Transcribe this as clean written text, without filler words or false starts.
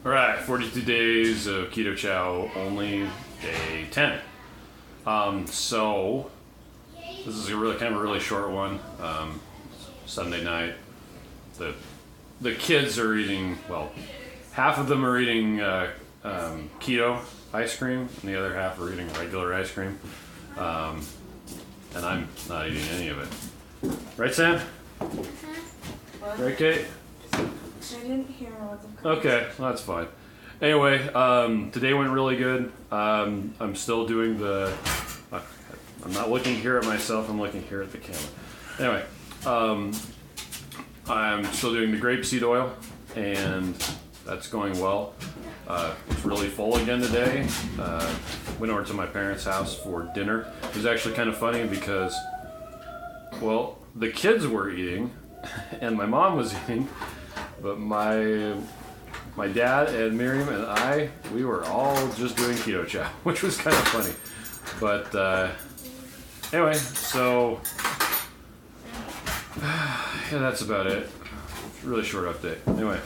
All right, 42 days of Keto Chow, only day 10. So this is a really short one. Sunday night, the kids are eating. Well, half of them are eating keto ice cream, and the other half are eating regular ice cream. And I'm not eating any of it. Right, Sam? What? Right, Kate? I didn't hear what the Okay, well, that's fine. Anyway, today went really good. I'm still doing the. I'm not looking here at myself. I'm looking here at the camera. Anyway, I'm still doing the grapeseed oil, and that's going well. It's really full again today. Went over to my parents' house for dinner. It was actually kind of funny because, well, the kids were eating, and my mom was eating, but my dad and Miriam and we were all just doing Keto Chow, which was kind of funny. But anyway, so yeah, that's about it. Really short update. Anyway.